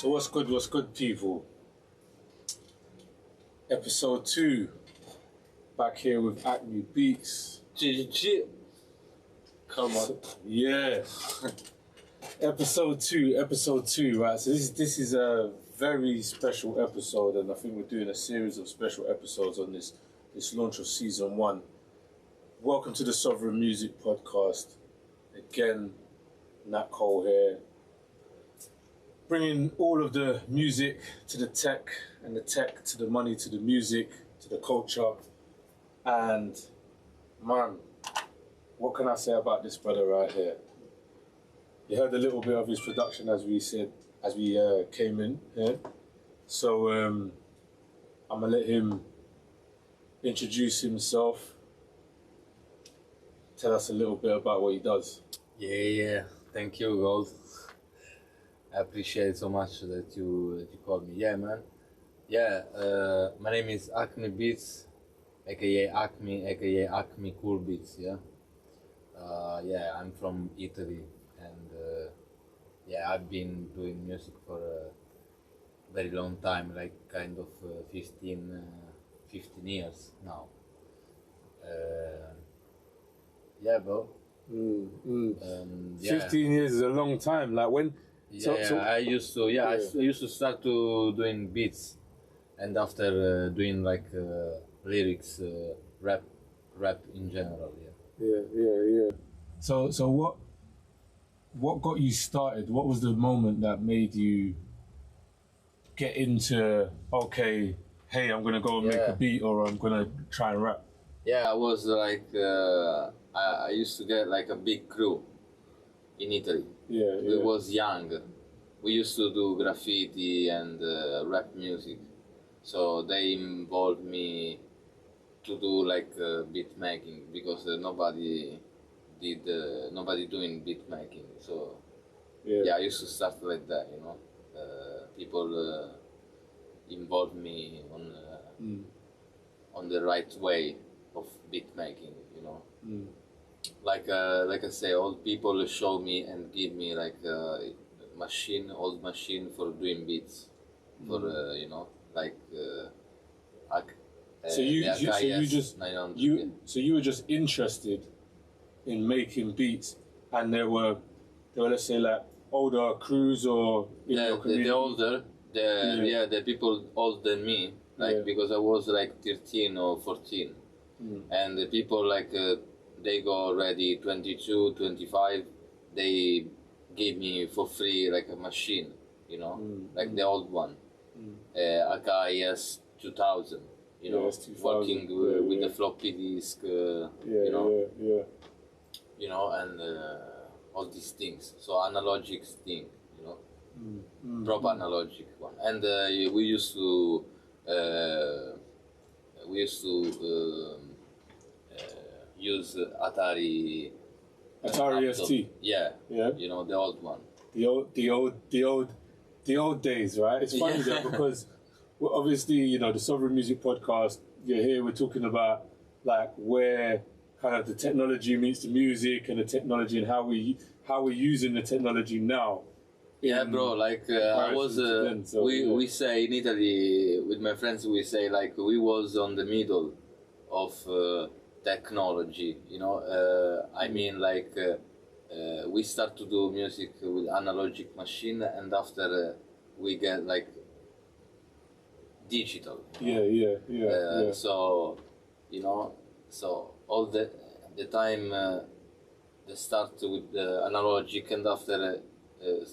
So what's good people? Episode 2, back here with AkmeKoolBeats. Come on. Yeah. episode 2, right? So this is a very special episode, and I think we're doing a series of special episodes on this launch of season 1. Welcome to the Sovereign Music Podcast. Again, Nat Cole here, bringing all of the music to the tech, and the tech to the money, to the music, to the culture. And man, what can I say about this brother right here? You heard a little bit of his production as we came in here. So I'm gonna let him introduce himself, tell us a little bit about what he does. Yeah. Thank you, Gold. I appreciate so much that you called me. Yeah, man. Yeah, my name is AkmeKoolBeats, aka Akme, aka AkmeKoolBeats. Yeah. Yeah, I'm from Italy, and yeah, I've been doing music for a very long time, like kind of 15 years now. Yeah, bro. Yeah. 15 years is a long time. Like when? I used to start to doing beats, and after doing like lyrics, rap in general. Yeah. So what got you started? What was the moment that made you get into, okay, hey, I'm gonna go and make a beat, or I'm gonna try and rap? Yeah, I was like, I used to get like a big crew in Italy. Yeah. We was young. We used to do graffiti and rap music. So they involved me to do like beat making, because nobody doing beat making. So yeah, I used to start like that, you know. People involved me on the right way of beat making, you know. Like I say, old people show me and give me like old machine for doing beats, for you know, like so you were just interested in making beats, and there were let's say like older crews or in your community? the people older than me, like because I was like 13 or 14, and the people like they go already 22, 25, they gave me for free like a machine, you know, like the old one, AKS 2000, you know, working with the floppy disk, you know, and all these things. So analogic thing, you know, proper analogic one. And we used to use Atari ST. Yeah, you know, the old one. The old days, right? It's funny though, because obviously, you know, the Sovereign Music Podcast, you're here, we're talking about like where kind of the technology meets the music, and the technology, and how we're using the technology now. Yeah, bro, like I was we say in Italy with my friends, we say like we was on the middle of technology, you know. I mean, like we start to do music with analogic machine, and after we get like digital. Yeah. So, you know, so all the time they start with the analogic, and after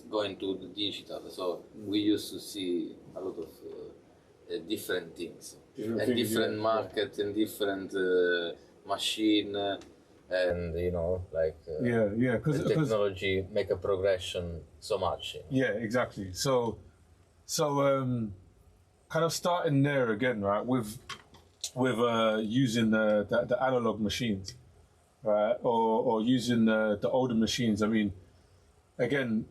going to the digital. So we used to see a lot of different things, different market, and different machine, and you know, like because technology make a progression so much. You know? Yeah, exactly. So kind of starting there again, right? With using the analog machines, right? Or using the older machines. I mean, again,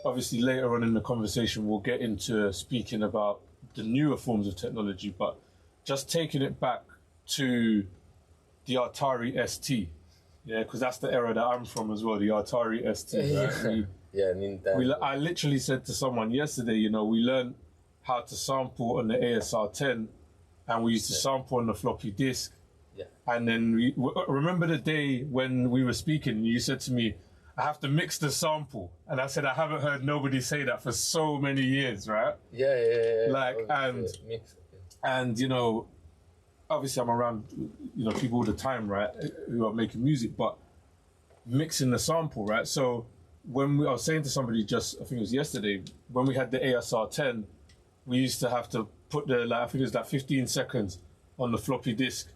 obviously later on in the conversation we'll get into speaking about the newer forms of technology, but just taking it back to the Atari ST, because that's the era that I'm from as well, the Atari ST, right? Yeah, Nintendo. I literally said to someone yesterday, you know, we learned how to sample on the ASR10, and we used to sample on the floppy disk. Yeah. And then remember the day when we were speaking, you said to me, I have to mix the sample. And I said, I haven't heard nobody say that for so many years, right? Yeah. Like, and you know, obviously I'm around, you know, people all the time, right, who are making music, but mixing the sample, right? So when I was saying to somebody just, I think it was yesterday, when we had the ASR10, we used to have to put the, like, I think it was like 15 seconds on the floppy disk,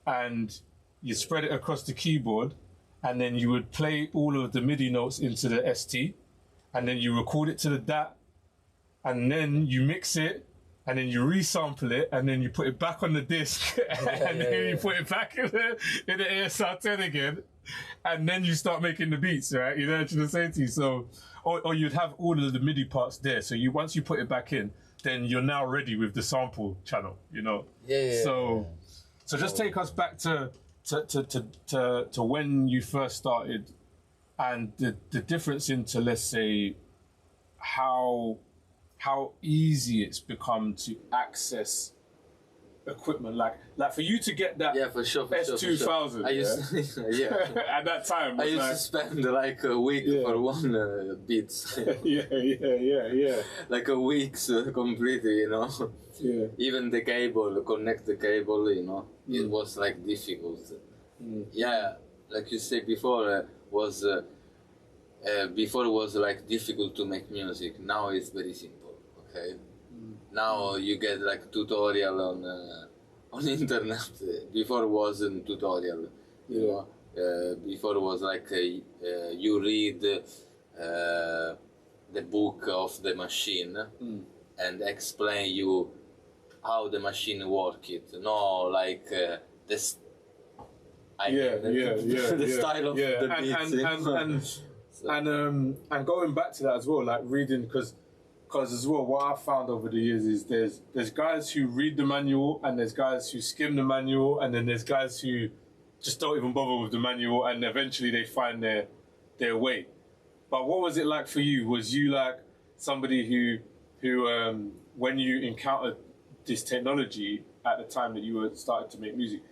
and you spread it across the keyboard, and then you would play all of the MIDI notes into the ST, and then you record it to the DAT, and then you mix it, and then you resample it, and then you put it back on the disc, and then you put it back in the ASR10 again, and then you start making the beats, right? You know what I'm trying to say to you? So, or you'd have all of the MIDI parts there. So once you put it back in, then you're now ready with the sample channel, you know? So just take us back to when you first started, and the difference into, let's say, how easy it's become to access equipment, like for you to get that for sure, S2000. I used to, at that time I used to spend like a week for one beats. yeah. Like a week completely, you know. Yeah. Even the cable, connect the cable, you know, it was like difficult. Yeah, like you said before, before it was like difficult to make music. Now it's very simple. Okay. Now you get like tutorial on internet. Before it wasn't tutorial. You know. Before it was like you read the book of the machine and explain you how the machine work it. No, like this. The style of the beats. And going back to that as well, like reading, because as well, what I've found over the years is there's guys who read the manual, and there's guys who skim the manual, and then there's guys who just don't even bother with the manual, and eventually they find their way. But what was it like for you? Was you like somebody who when you encountered this technology at the time that you were starting to make music,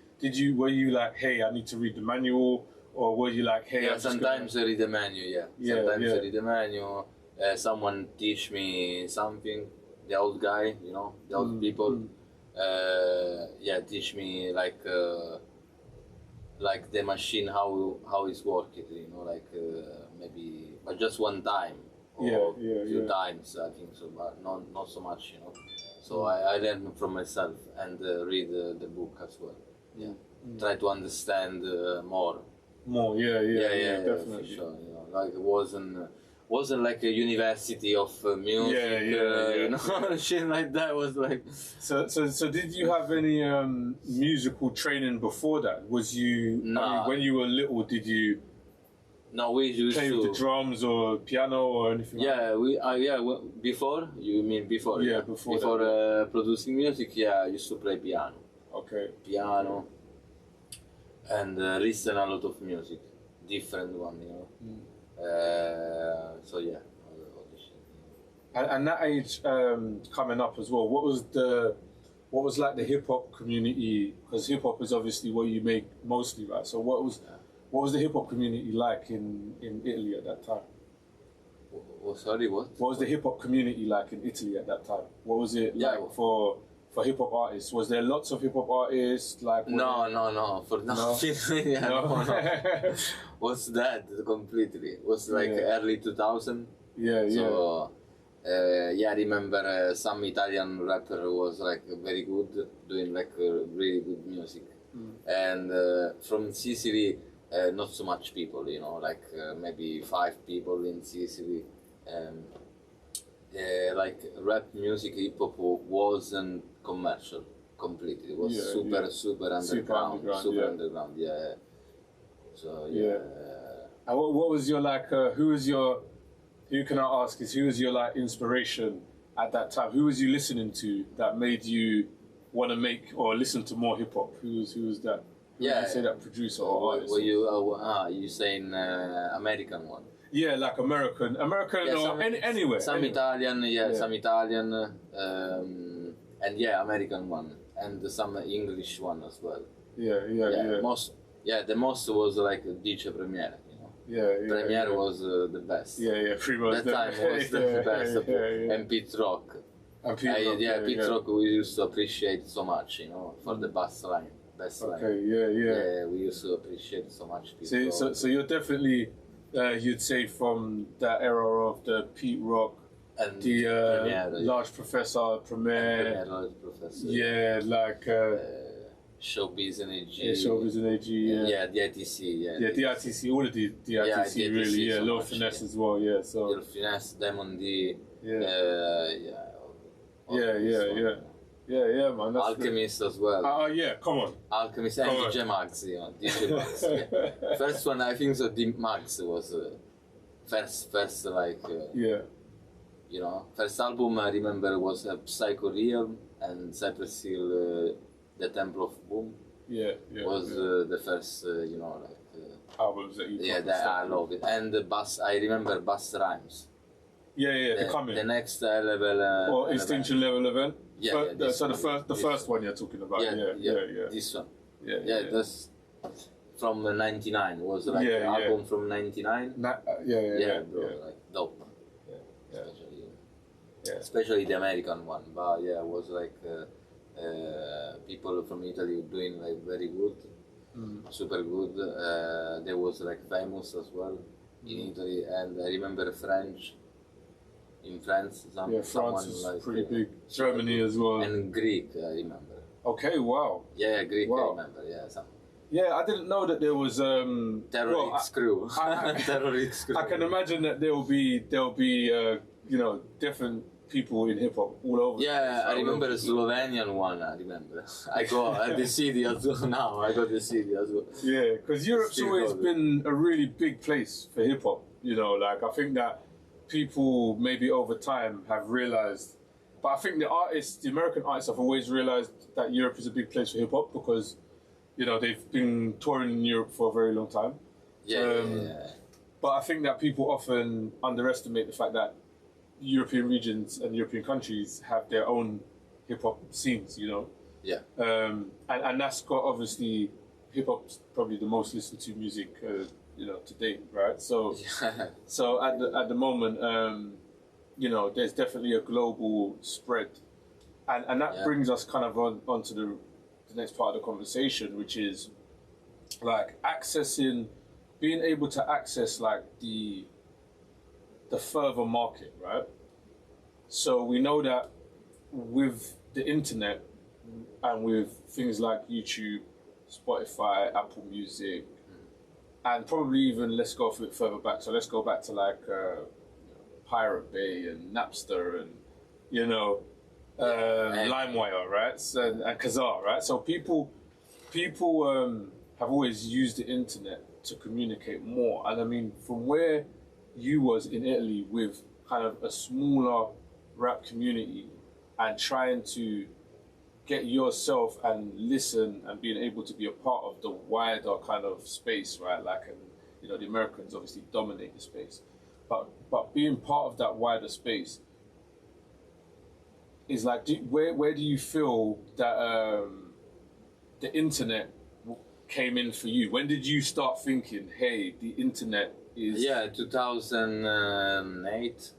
were you like, hey, I need to read the manual? Or were you like, hey, sometimes I read the manual, Sometimes I read the manual. Someone teach me something, the old guy, you know, the old people. Teach me like the machine, how it's working, you know, like maybe, but just one time or few times, I think so, but not so much, you know. So I learn from myself and read the book as well. Try to understand more. Definitely. For sure. You know, like it wasn't like a university of music, you know, shit like that. Was like. So did you have any musical training before that? Was you when you were little? Did you? No, we used play with the drums or piano or anything. Before you mean before? Yeah, before producing music. Yeah, I used to play piano. Okay. Piano. And listen a lot of music, different one, you know. All the shit. And that age coming up as well, what was like the hip hop community? Because hip hop is obviously what you make mostly, right? So what was the hip hop community like in Italy at that time? Sorry, what? What was the hip hop community like in Italy at that time? What was it like for hip hop artists? Was there lots of hip hop artists? Like no, for nothing. No. What's that completely? It was like early 2000. So I remember some Italian rapper was like very good, doing like really good music, and from Sicily, not so much people, you know, like maybe 5 people in Sicily. Like rap music, hip hop wasn't commercial completely. It was super underground. Underground. So And what was your like? Who can I ask? Who was your like inspiration at that time? Who was you listening to that made you want to make or listen to more hip hop? Who was that? Who would you say that producer or artist? You saying American one? Yeah, like American or anywhere. Some anywhere. Italian, some Italian, and American one, and some English one as well. Yeah. The most was like DJ Premiere, you know. Yeah. Premiere was the best. Yeah, pretty much. That time was the best. And Pete Rock. Pete Rock we used to appreciate so much, you know, for the best line. Okay, yeah. We used to appreciate so much. So you're definitely, you'd say, from that era of the Pete Rock, and the Premiere, Large Professor, Premiere. Large Professor. Yeah, like Showbiz and AG. Yeah, Showbiz and AG. Yeah, the ITC. Yeah, the ITC, all of the ITC really. Yeah, so Low much, Finesse as well. Yeah, so. Little Finesse, Diamond D. Yeah, man. That's Alchemist as well. Yeah, come on. Alchemist and DJ Max, DJ Max. Yeah. First one, I think so. D Max was first like. You know, first album I remember was Psycho Realm and Cypress Hill, The Temple of Boom. Was the first, you know, like albums that you. Yeah, that I love it. And I remember Bass Rhymes. The next level. Or Extinction Level event. So the first one you're talking about. Yeah. This one. That's from '99. Was like an album from '99. Bro, like dope. Especially the American one, but it was like people from Italy doing like very good, super good. They was like famous as well in Italy, and I remember French. In France, France is like, pretty big. Germany as well. And Greek, I remember. Okay, wow. Yeah, Greek, I remember. Yeah, I didn't know that there was terrorist crew. Terrorist crew. I can imagine that there'll be you know, different people in hip hop all over. Yeah, I remember the Slovenian one. I remember. I got the CD as well now. I got the CD as well. Yeah, because Europe's always been a really big place for hip hop. You know, like I think that people maybe over time have realized, but I think the American artists have always realized that Europe is a big place for hip hop because, you know, they've been touring in Europe for a very long time. But I think that people often underestimate the fact that European regions and European countries have their own hip hop scenes, you know. And that's got obviously hip hop's probably the most listened to music, you know, to date, right? So, so at the moment, you know, there's definitely a global spread, and that brings us kind of onto the next part of the conversation, which is like being able to access like the further market, right? So we know that with the internet and with things like YouTube, Spotify, Apple Music, and probably even let's go a bit further back. So let's go back to like Pirate Bay and Napster and, you know, LimeWire, right? So, and Kazaa, right? So people have always used the internet to communicate more. And I mean, from where you was in Italy with kind of a smaller rap community and trying to get yourself and listen and being able to be a part of the wider kind of space, right? Like, and you know, the Americans obviously dominate the space, but being part of that wider space is like, where do you feel that the internet came in for you? When did you start thinking, hey, the internet is... 2008,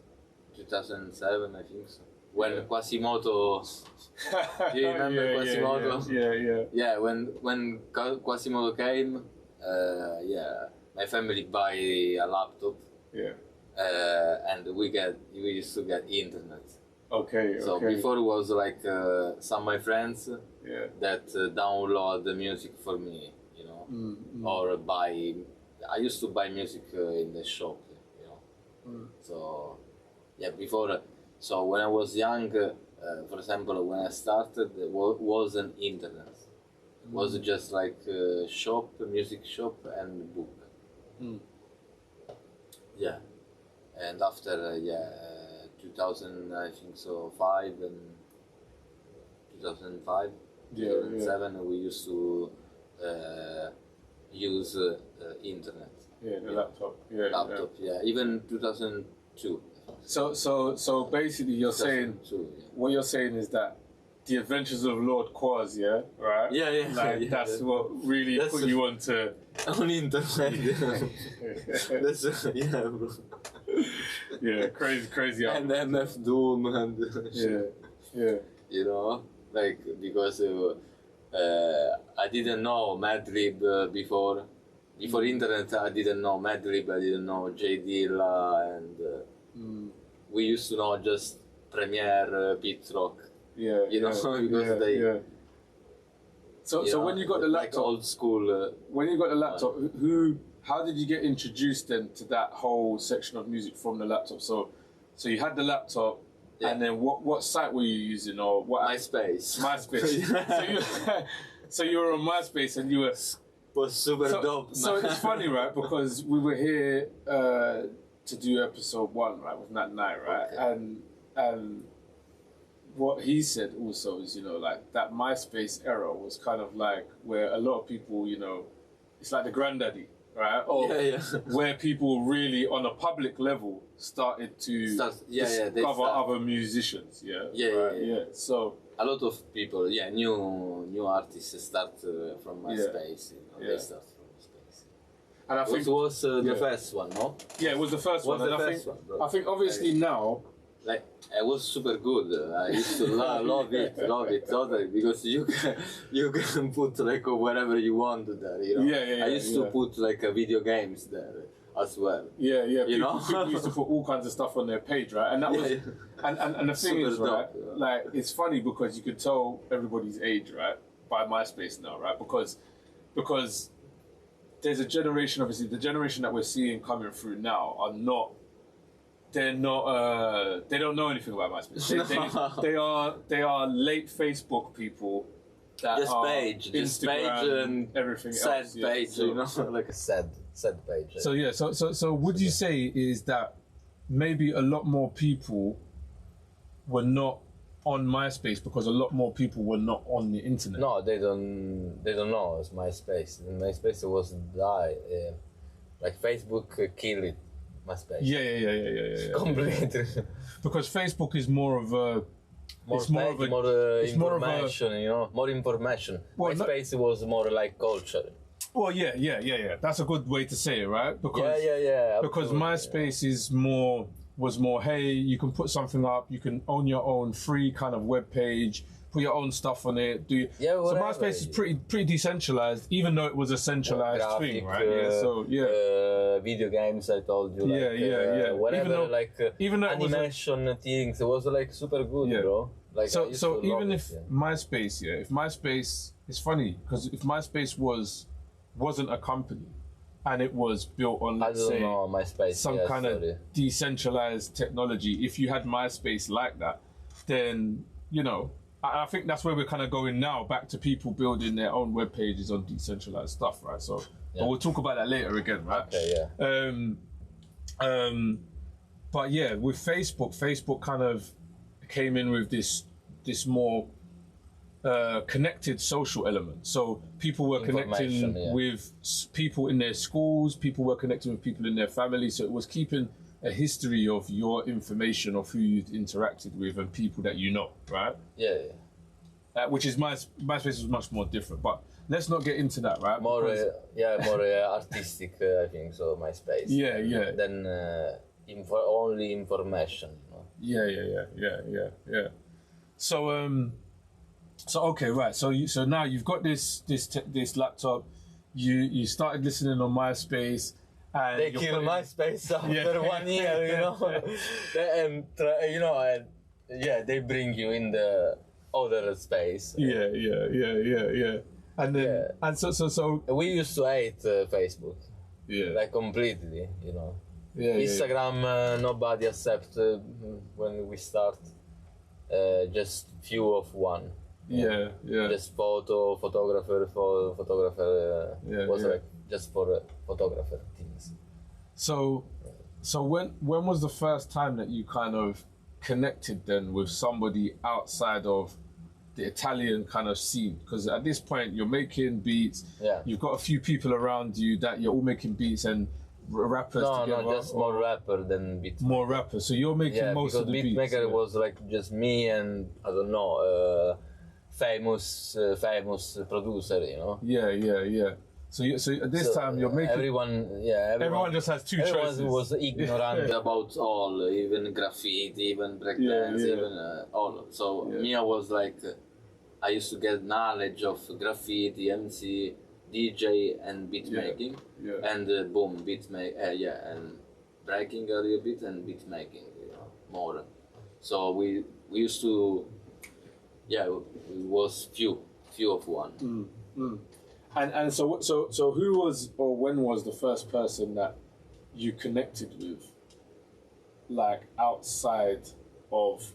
2007, I think so. When Quasimodo... Do you remember Quasimodo? Yeah, when Quasimodo came, my family buy a laptop. And we used to get internet. So before it was like some of my friends that download the music for me, you know, or buy. I used to buy music in the shop, you know. So before. So when I was young, for example, when I started, there wasn't internet. It was just like shop, music shop, and book. And after 2000, I think so, 2005, 2007, we used to use internet. Yeah, the laptop. Yeah, laptop. Yeah, even 2002. So basically, you're saying what you're saying is that the Adventures of Lord Quaz, yeah, right? Yeah. Like that's what really put you on to on internet. That's bro. Yeah, crazy. And MF Doom and yeah. You know, like because I didn't know Madlib before. Before internet, I didn't know Madlib. I didn't know J Dilla, and we used to know just Premiere, Beat Rock. Yeah, you know, because they. Yeah. So when you got the laptop, like old school. When you got the laptop, how did you get introduced then to that whole section of music from the laptop? So you had the laptop, and then what site were you using, or what? MySpace. So you were on MySpace, and you were. Was super dope. So it's funny, right? Because we were here to do episode 1, right, with Nat Night, right? Okay. And what he said also is, you know, like that MySpace era was kind of like where a lot of people, you know, it's like the granddaddy, right? Where people really, on a public level, started to discover other musicians, yeah. So a lot of people, new artists start from MySpace. They start from MySpace. And I think it was the first one, no? Yeah, it was the first one. I think obviously now. Like, it was super good. I used to love it totally, because you can put like whatever you want there, you know. I used to put like video games there as well. Yeah. People used to put all kinds of stuff on their page, right? And that was and the thing is, right, like it's funny because you could tell everybody's age, right, by MySpace now, right? Because there's a generation, obviously, the generation that we're seeing coming through now are not. They're not. They don't know anything about MySpace. They are late Facebook people. That just are page, Instagram and everything sad else. Page, so, you know, like a sad page. So would you say is that maybe a lot more people were not on MySpace because a lot more people were not on the internet? No, they don't know it's MySpace. MySpace was die. Like Facebook killed it. MySpace. Yeah. Completely. Because Facebook is more of a more information, you know, more information. Well, MySpace was more like culture. Well, yeah. That's a good way to say it, right? Because because MySpace was more. Hey, you can put something up. You can own your own free kind of web page. Put your own stuff on it. So MySpace is pretty decentralized, even though it was a centralized thing, right? Video games, I told you. Whatever, even though animation things, it was like super good, bro. Like so even if MySpace, if MySpace, it's funny because if MySpace wasn't a company and it was built on, let's say, MySpace, some kind of decentralized technology, if you had MySpace like that, then you know. I think that's where we're kind of going now, back to people building their own web pages on decentralized stuff, right? So, but we'll talk about that later again, right? Okay, But yeah, with Facebook kind of came in with this more connected social element. So people were connecting with people in their schools, people were connecting with people in their family. So it was keeping a history of your information of who you'd interacted with and people that you know, right? Which is MySpace was much more different, but let's not get into that, right? More artistic, I think so. MySpace. Yeah. Then only information. You know? Yeah. So okay, right. So now you've got this laptop. You started listening on MySpace. And they killed MySpace after 1 year, you know. They bring you in the other space. Yeah. And then, and so we used to hate Facebook. Yeah. Like completely, you know. Instagram, nobody accept when we start. Just few of one. Yeah. Just photographer. Was like just for photographer things. So when was the first time that you kind of connected then with somebody outside of the Italian kind of scene? Because at this point you're making beats, you've got a few people around you that you're all making beats, and rappers No, together? no, just more rapper than beat. More rappers. So you're making Yeah, most because of the beats. beatmaker Yeah. was like just me and I don't know, famous producer, you know. Yeah. So at this time you're making. Everyone just has two everyone choices. was ignorant about all, even graffiti, even breakdance, even all. So me, I was like, I used to get knowledge of graffiti, MC, DJ, and beat making, and boom, and breaking a little bit and beat making, you know, more. So we used to, it was few of one. And so who was or when was the first person that you connected with, like outside of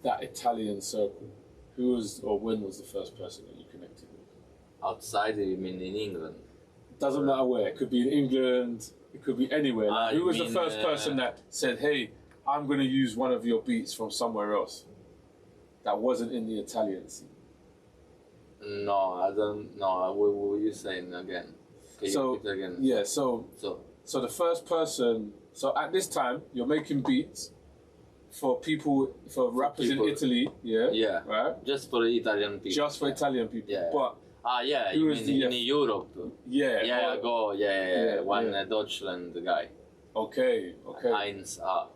that Italian circle? Who was or when was the first person that you connected with? Outside, you mean in England? Doesn't matter where. It could be in England. It could be anywhere. Like, who was the first person that said, "Hey, I'm going to use one of your beats from somewhere else that wasn't in the Italian scene"? No, I don't know. What were you saying again? Can you repeat again? Yeah, so the first person, so at this time, you're making beats for rappers in Italy, right? Just for Italian people. Just for Italian people, but you mean in Europe? One Deutschland guy. Okay. Heinz A.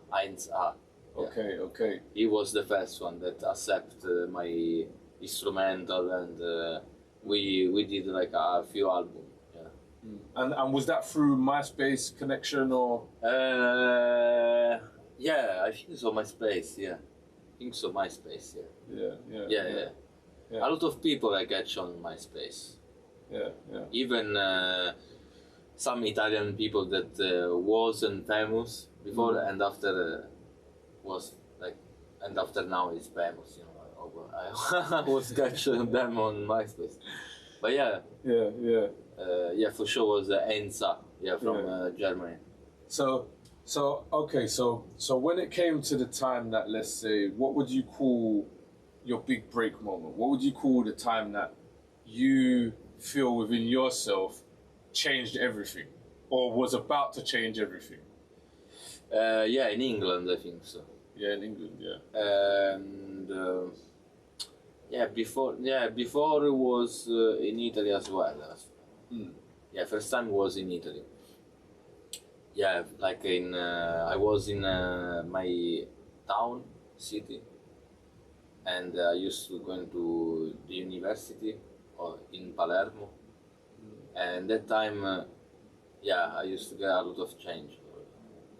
Okay. He was the first one that accepted my instrumental, and we did like a few albums. And was that through MySpace connection or? Yeah, I think so. MySpace, yeah. Yeah. A lot of people I catch on MySpace. Yeah. Even some Italian people that wasn't famous before and after was like, and after now is famous, you know. I was catching them on MySpace, but yeah, for sure was Enza, from Germany. So when it came to the time that, let's say, what would you call your big break moment? What would you call the time that you feel within yourself changed everything, or was about to change everything? In England, I think so. Yeah, in England, and before it was in Italy as well. First time was in Italy. Yeah, like I was in my town, city, and I used to go to the university in Palermo, and that time, I used to get a lot of change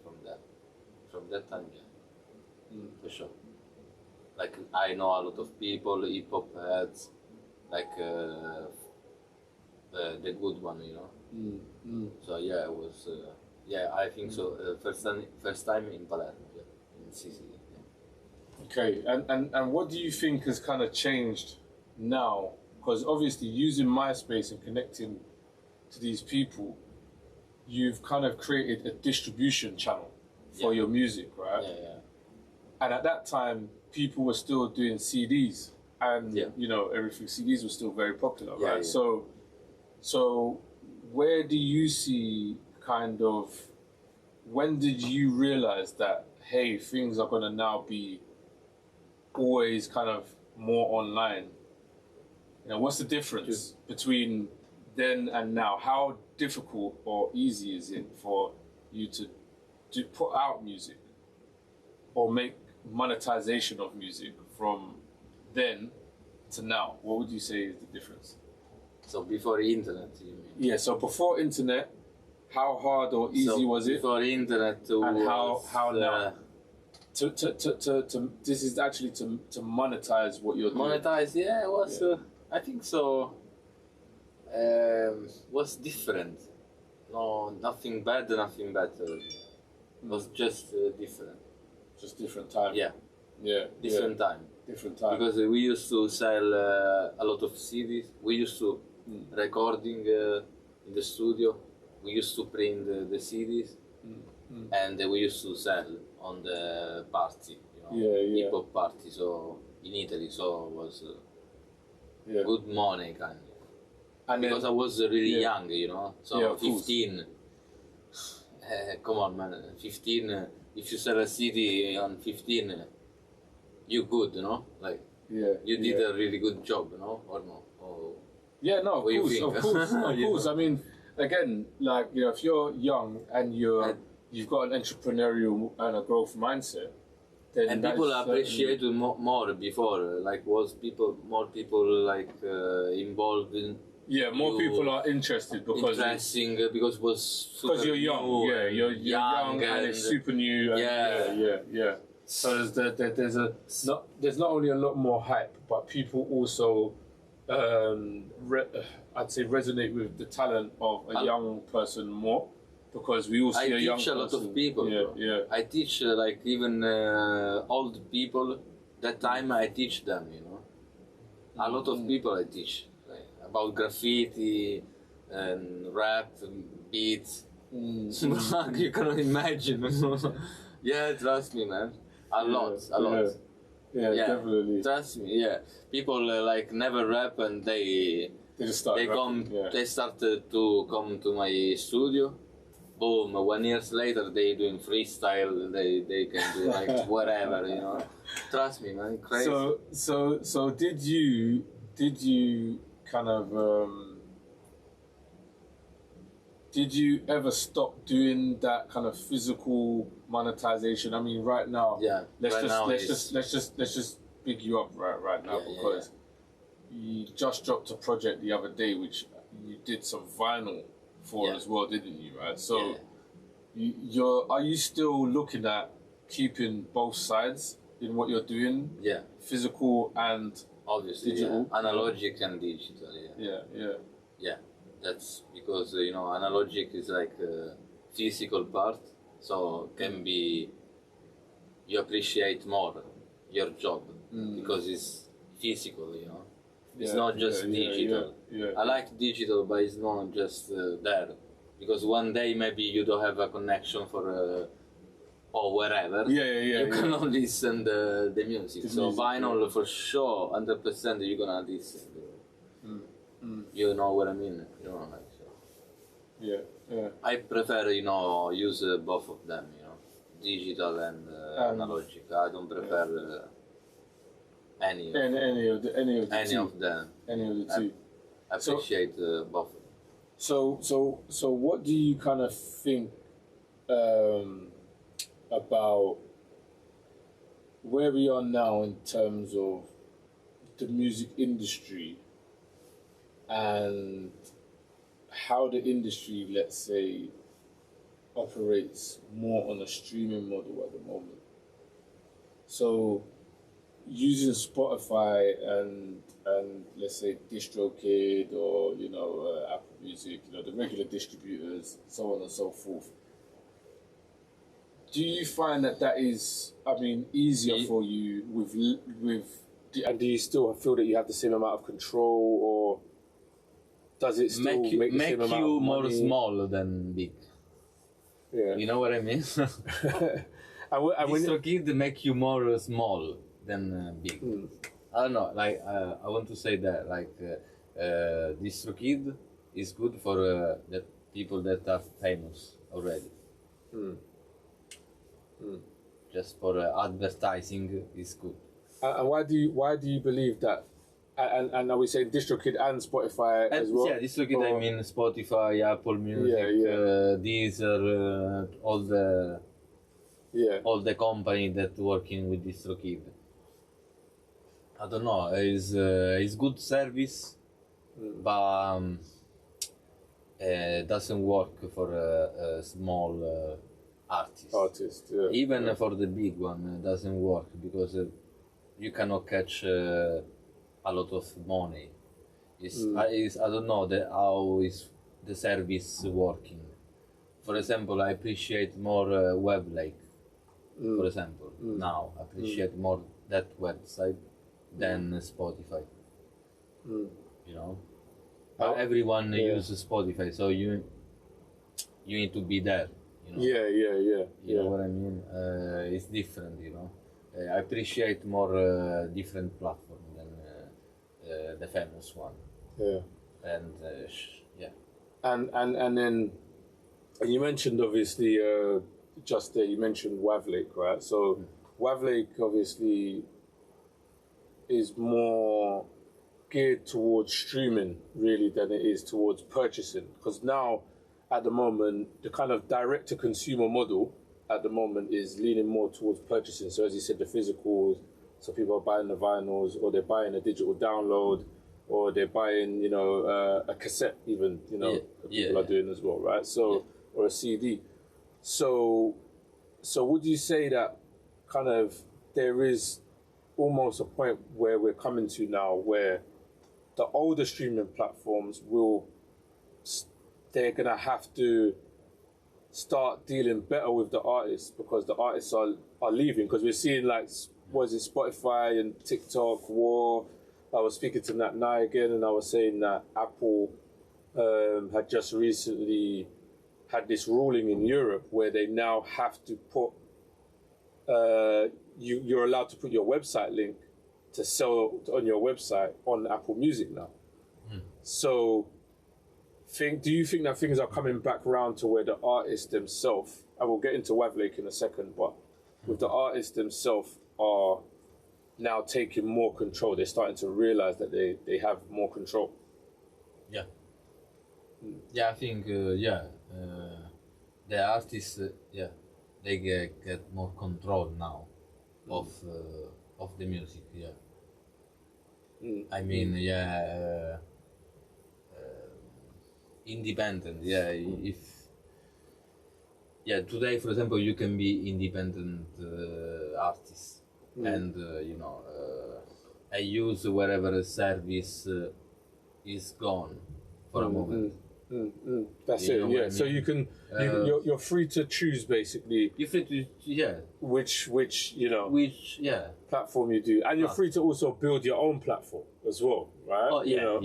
from that time, for sure. Like I know a lot of people, hip hop heads, like the good one, you know. So it was. I think so. First time in Palermo, in Sicily. Okay, and what do you think has kind of changed now? Because obviously using MySpace and connecting to these people, you've kind of created a distribution channel for your music, right? And at that time, people were still doing CDs, and you know, everything. CDs were still very popular, right? So where do you see kind of, when did you realize that, hey, things are gonna now be always kind of more online? You know, what's the difference between then and now? How difficult or easy is it for you to put out music or make monetization of music from then to now? What would you say is the difference? So before the internet, you mean? Yeah, so before internet, how hard or easy was it? Before the internet, and how now? This is actually to monetize what you're doing. Monetize, it was. I think so. Was different. No, nothing bad, nothing better. It was just different. Just different time. Different time. Different time. Because we used to sell a lot of CDs. We used to recording in the studio. We used to print the CDs, and we used to sell on the party, you know, hip hop party. So in Italy, so it was good money kind of. And because I was really young, you know, so 15. Come on, man. 15. If you sell a CD on 15, you good, you know? Like Yeah. you did a really good job, you know, or no? Or Yeah, no, of what you course, think? of course, of You course. know? I mean, again, like, you know, if you're young and you've got an entrepreneurial and a growth mindset, then And that people is appreciate it more before. Like was more people like involved in. more you people are interested because interesting because it was super you're young. new Yeah, and you're young and it's super new. And Yeah. So there's not only a lot more hype, but people also I'd say resonate with the talent of a young person more, because we all see I a young teach a person. lot of people. Bro. I teach like even old people. That time I teach them, you know. A lot of people I teach like, about graffiti and rap and beats. You cannot imagine. Yeah, trust me, man. A lot. Yeah, definitely. Trust me. Yeah, people like never rap and they just start rapping, they started to come to my studio. Boom! 1 year later, they doing freestyle. They can do like whatever, you know. Trust me, man. Crazy. So did you kind of did you ever stop doing that kind of physical monetization? I mean, right now, let's just big you up right now, because you just dropped a project the other day, which you did some vinyl for as well, didn't you? Right. So, are you still looking at keeping both sides in what you're doing? Yeah. Physical and obviously digital, analogic and digital. Yeah. That's because you know analogic is like a physical part, so can be you appreciate more your job because it's physical, you know. It's not just digital. I like digital, but it's not just there, because one day maybe you don't have a connection for or wherever. You cannot listen the music. So vinyl for sure, 100% you're gonna listen. You know what I mean? You know, like so. I prefer, you know, use both of them. You know, digital and analogic. I don't prefer any of the two. I appreciate both. So what do you kind of think about where we are now in terms of the music industry and how the industry, let's say, operates more on a streaming model at the moment? So using Spotify and let's say DistroKid or Apple Music, the regular distributors, so on and so forth. Do you find that is, easier for you and do you still feel that you have the same amount of control, or does it still make the same amount you of more money? small than big? Yeah. You know what I mean? DistroKid make you more small than big. I don't know. Like I want to say that DistroKid is good for the people that are famous already. Just for advertising is good. And why do you believe that? And are we saying DistroKid and Spotify as well? Yeah, DistroKid. I mean Spotify, Apple Music, Deezer, all the company that working with DistroKid. I don't know. It's good service, but doesn't work for a small artist. Even for the big one, it doesn't work because you cannot catch a lot of money. I don't know how is the service working. For example, I appreciate more Weblake. For example, now I appreciate more that website than Spotify. You know, everyone uses Spotify, so you need to be there. You know? You know what I mean? It's different, you know. I appreciate more different platform than the famous one. And then And you mentioned obviously just there. You mentioned Wavlake, right? So Wavlake obviously is more geared towards streaming really than it is towards purchasing, because now at the moment the kind of direct to consumer model at the moment is leaning more towards purchasing. So as you said, the physicals, so people are buying the vinyls, or they're buying a digital download, or they're buying, you know, a cassette even, you know, people are doing as well, right? So or a CD. So would you say that kind of there is almost a point where we're coming to now where the older streaming platforms they're gonna have to start dealing better with the artists, because the artists are leaving? Because we're seeing, like, was it Spotify and TikTok war? I was speaking to Nat Nye again, and I was saying that Apple had just recently had this ruling in Europe where they now have to put you're allowed to put your website link to sell on your website on Apple Music now. So do you think that things are coming back around to where the artists themselves, and we'll get into Wavlake in a second, but with the artists themselves are now taking more control? They're starting to realize that they have more control. Yeah. Yeah, I think, the artists, they get more control now of the music, I mean, independent, today, for example, you can be independent artist, and, you know, I use wherever service is gone for a moment. That's You it, know what I mean? So you can, you're free to choose basically You're free to, which you know, platform you do, and you're free to also build your own platform as well, right? Oh yeah,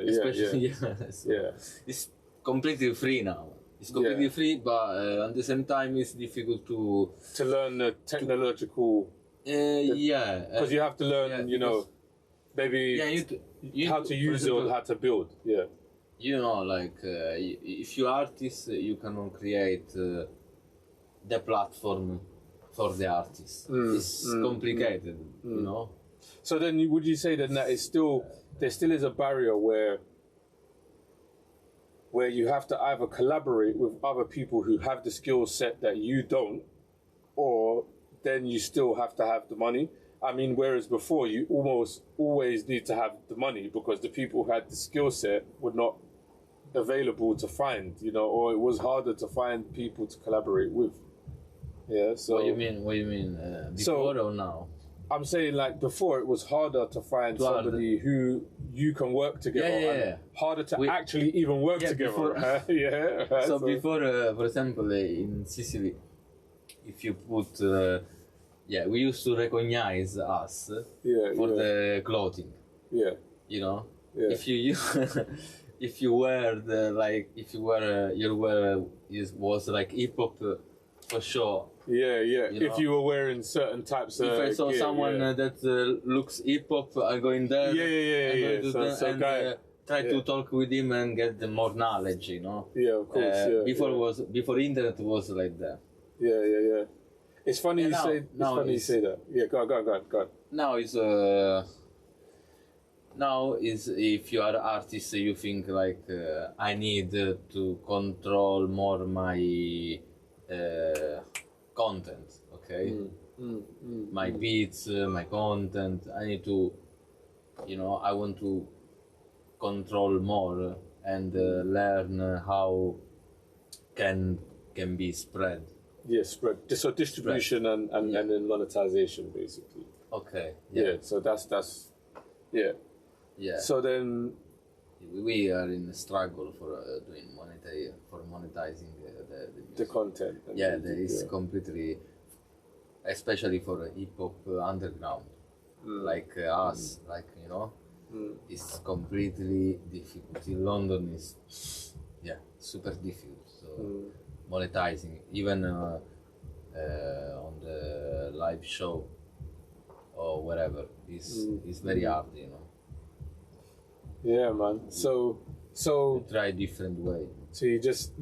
especially it's completely free now. It's completely free, but at the same time it's difficult to learn the technological. Because you have to learn, you know, maybe how to use it or how to build. You know, like if you're artist, you cannot create the platform for the artist. It's complicated, you know. So then, would you say that there still is a barrier where you have to either collaborate with other people who have the skill set that you don't, or then you still have to have the money? I mean, whereas before you almost always need to have the money because the people who had the skill set were not available to find, you know, or it was harder to find people to collaborate with. So what you mean? Before or now? I'm saying, like, before it was harder to find somebody who you can work together. And harder to actually even work together. Before, so before, for example, in Sicily, if you put, we used to recognize us for the clothing. You know, if you if you wear your wear was like hip hop for sure. You if know? you were wearing certain types of. If I saw someone that looks hip hop, I go in there. Try to talk with him and get more knowledge. You know. Of course. Before internet was like that. It's funny you say. It's funny you say that. Go on. Now is if you are artist, you think like I need to control more my content, okay? My beats, my content. I need to, you know, I want to control more and learn how can be spread. Spread. So distribution and then monetization, basically. Okay. So that's. So then, we are in a struggle for monetizing the content. There is completely, especially for hip hop underground, like us, like, you know, it's completely difficult. In London is super difficult. So monetizing, even on the live show or whatever, is very hard, you know. Yeah, man. So try different way. So you just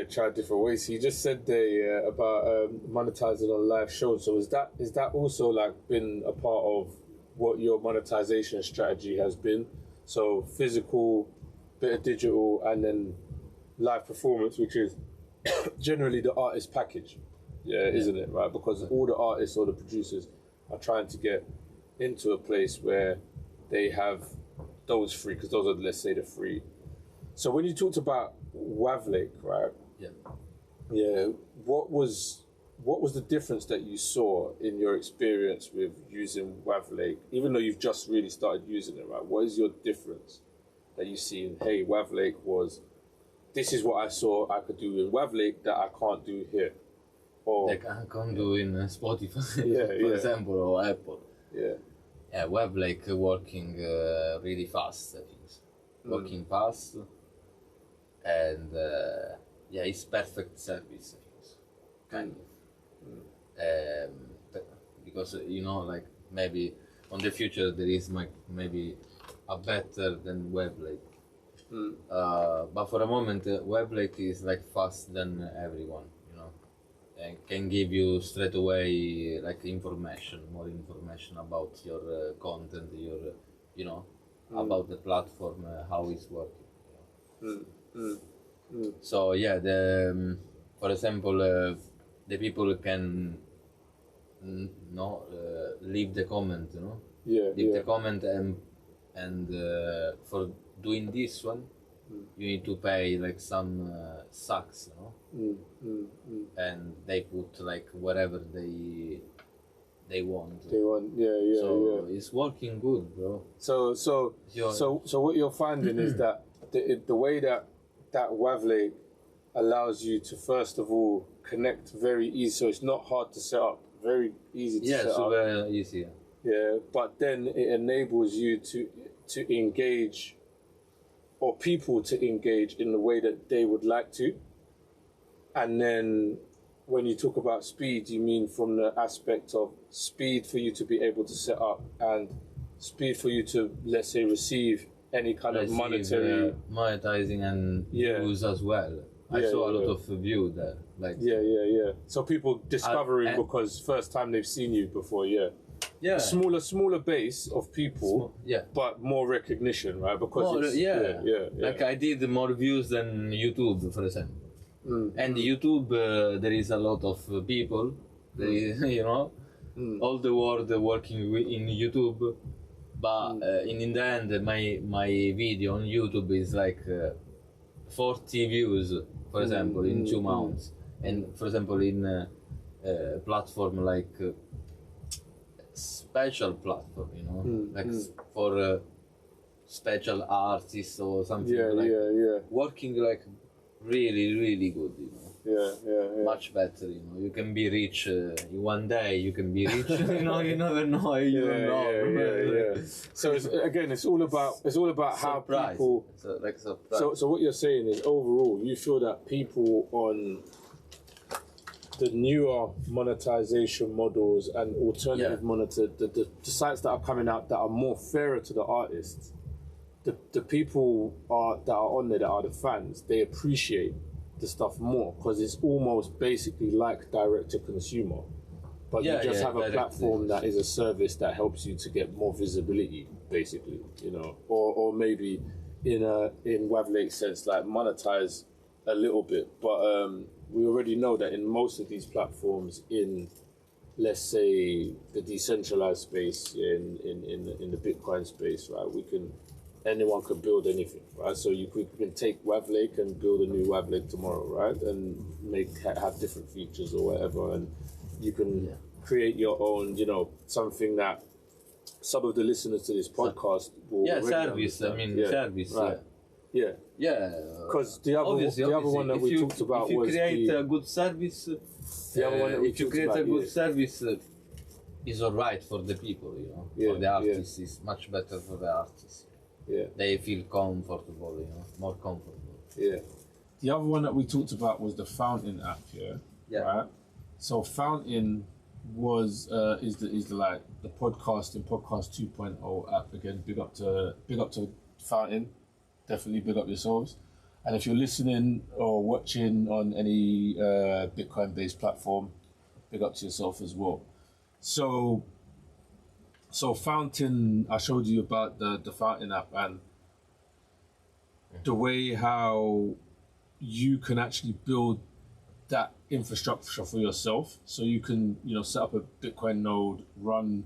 try different ways. So you just said there about monetizing on live shows. So is that also like been a part of what your monetization strategy has been? So physical, bit of digital, and then live performance, which is generally the artist package. Yeah, isn't it, right? Because all the artists or the producers are trying to get into a place where they have those free, because those are, let's say, the free. So when you talked about Wavlake, right? Yeah. Yeah. What was the difference that you saw in your experience with using Wavlake, even though you've just really started using it, right? What is your difference that you see in, hey, Wavlake was, this is what I saw I could do in Wavlake that I can't do here? Or Like I can't do in Spotify, Yeah, for yeah. example, or Apple. yeah. Yeah, Wavlake working really fast, I think. Working fast, and yeah, it's perfect service, I think. Kind of. Because like maybe on the future there is maybe a better than Wavlake. But for the moment, Wavlake is like fast than everyone, and can give you straight away like more information about your content, your about the platform, how it's working. So yeah, for example, the people can leave the comment, leave the comment, and for doing this one, you need to pay like some sucks, and they put like whatever they want. So it's working good, bro. So what you're finding is that the way that Wavlake allows you to first of all connect very easy, so it's not hard to set up, very easy to set up. Super easy. Yeah, but then it enables you to engage, or people to engage in the way that they would like to. And then when you talk about speed, you mean from the aspect of speed for you to be able to set up and speed for you to, let's say, receive any kind of monetary... monetizing and views as well. I saw a lot of views there. Like So people discovering because first time they've seen you before, Yeah. Smaller base of people, but more recognition, right? Because like I did more views than YouTube, for example. And YouTube, there is a lot of people. There is, all the world working in YouTube. But in the end, my video on YouTube is like 40 views, for example, in 2 months. And for example, in a platform like special platform, like for special artists or something working like really, really good, much better, you can be rich in one day, you can be rich, you never know, you don't know. So it's all about how people, so what you're saying is overall you feel that people on the newer monetization models and alternative the sites that are coming out that are more fairer to the artists, the people that are on there that are the fans, they appreciate the stuff more because it's almost basically like direct to consumer, but you just have a platform that is a service that helps you to get more visibility, basically, or maybe in Wavlake's sense, like monetize a little bit, but we already know that in most of these platforms, in let's say the decentralized space, in the Bitcoin space, right, anyone can build anything, right? So you can take Wavlake and build a new Wavlake tomorrow, right, and have different features or whatever, and you can create your own, something that some of the listeners to this podcast will service. Service, right? Because the other one that we talked about was if you create a good service. The other one that we if you create a good service, is alright for the people, for the artists, it's much better for the artists. They feel comfortable, more comfortable. The other one that we talked about was the Fountain app, right? So Fountain was is the like the podcast 2.0 app again. Big up to Fountain, definitely big up yourselves. And if you're listening or watching on any Bitcoin-based platform, big up to yourself as well. So Fountain, I showed you about the Fountain app and the way how you can actually build that infrastructure for yourself. So you can, set up a Bitcoin node, run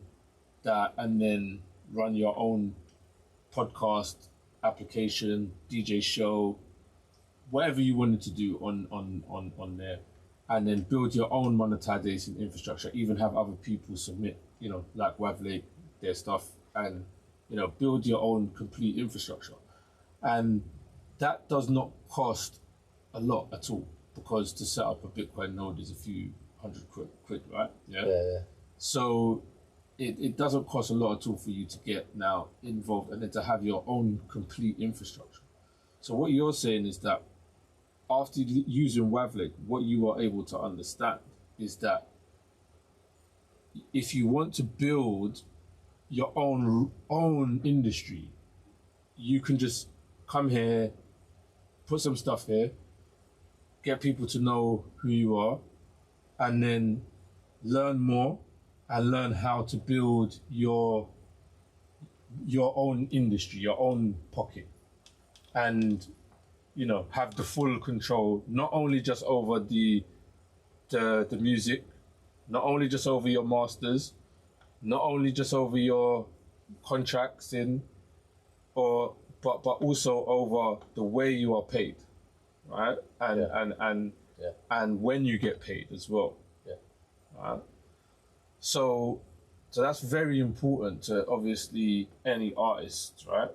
that, and then run your own podcast, application, DJ show, whatever you wanted to do on there, and then build your own monetization infrastructure, even have other people submit, like Wavlake, their stuff, and, build your own complete infrastructure. And that does not cost a lot at all, because to set up a Bitcoin node is a few hundred quid, right? Yeah. So it doesn't cost a lot at all for you to get now involved and then to have your own complete infrastructure. So what you're saying is that after using Wavlake, what you are able to understand is that if you want to build your own industry, you can just come here, put some stuff here, get people to know who you are, and then learn more and learn how to build your own industry, your own pocket, and have the full control, not only just over the music, not only just over your masters, not only just over your contracts but also over the way you are paid, right? And when you get paid as well. Yeah. Right? So that's very important to obviously any artist, right?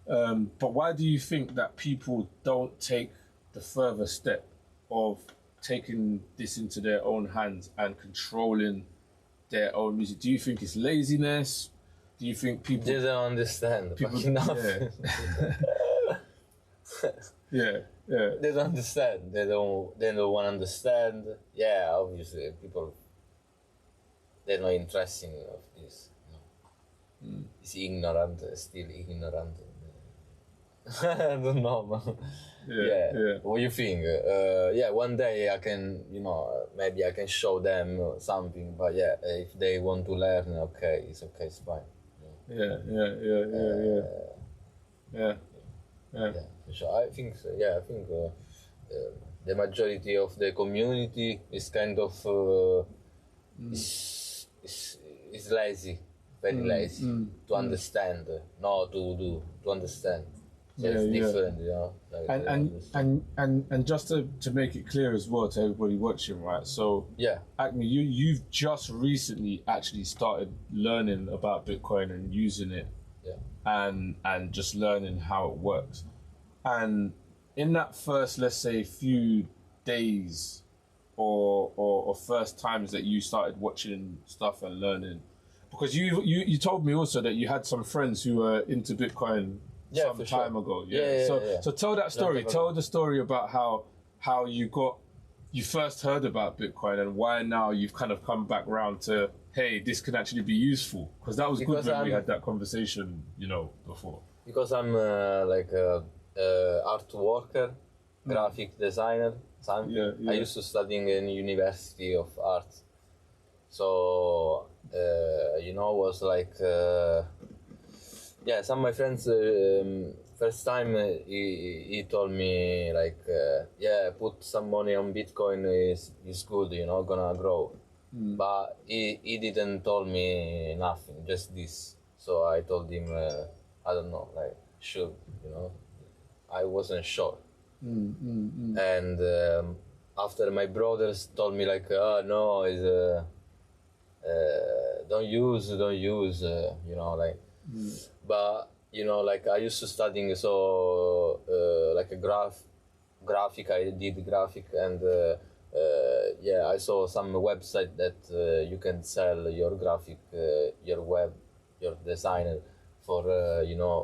But why do you think that people don't take the further step of taking this into their own hands and controlling their own music? Do you think it's laziness? Do you think people... They don't understand. Yeah. They don't understand. They don't want to understand. Yeah, obviously, people, they're not interested of this. It's ignorant, still ignorant. I don't know, man. Yeah. What do you think? One day I can, maybe I can show them something. But if they want to learn, it's fine. So I think so. I think the majority of the community is kind of is lazy, very lazy to understand, not to do, to understand. So it's different, And just to make it clear as well to everybody watching, right? So Akme, you've just recently actually started learning about Bitcoin and using it, and just learning how it works. And in that first, let's say, few days or first times that you started watching stuff and learning, because you told me also that you had some friends who were into Bitcoin some time ago. So tell that story. Tell the story about how you first heard about Bitcoin and why now you've kind of come back round to, hey, this can actually be useful. Because that was good when we had that conversation, before. Because I'm like a art worker, graphic designer. I used to study in University of Art. So, was like... some of my friends, first time he told me like, put some money on Bitcoin is good, gonna grow. But he didn't told me nothing, just this. So I told him, I don't know, like, sure, I wasn't sure. And after my brothers told me like, no, it's don't use, like. But like I used to studying, so like a graphic. I did graphic, and I saw some website that you can sell your graphic, your designer for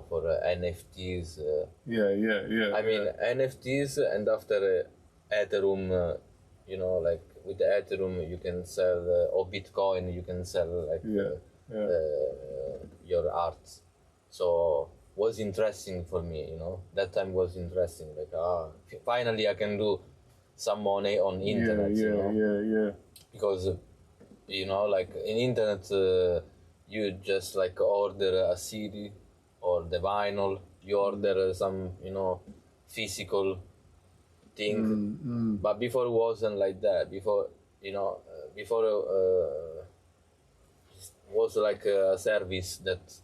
for NFTs. I mean NFTs, and after Ethereum, like with the Ethereum you can sell, or Bitcoin you can sell like. Your art. So was interesting for me, you know. That time was interesting. Like, finally I can do some money on internet, you know. Because, you know, like in internet, you just like order a CD or the vinyl. You order some, you know, physical thing. But before it wasn't like that. Before, you know, was like a service that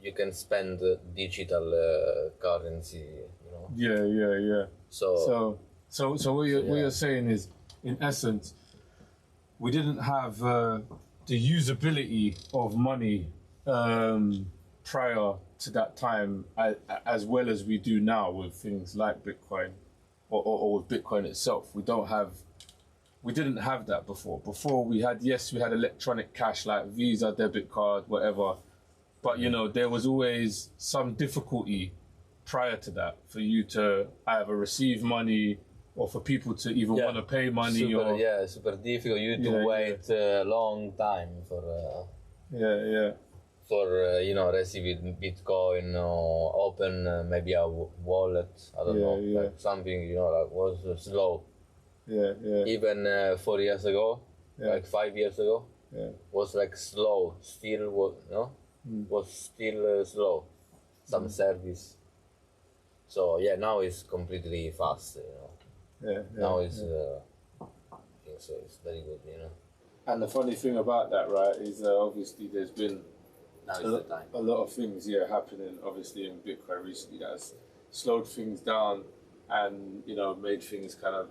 you can spend digital currency, you know. Yeah. So what you're saying is, in essence, we didn't have the usability of money prior to that time as well as we do now with things like Bitcoin or with Bitcoin itself. We didn't have that before. Before we had electronic cash like Visa, debit card, whatever. But, you know, there was always some difficulty prior to that for you to either receive money or for people to even want to pay money. Super difficult. You had to wait a long time for you know, receiving Bitcoin or open maybe a wallet. I don't know, like something, you know, like was slow. Even 4 years ago, like 5 years ago, was like slow. Still was, you know, was still slow. Some service. So yeah, now it's completely fast, you know. Now it's I think so. It's very good, you know. And the funny thing about that, right, is obviously there's been a lot of things happening obviously in Bitcoin recently that has slowed things down and, you know, made things kind of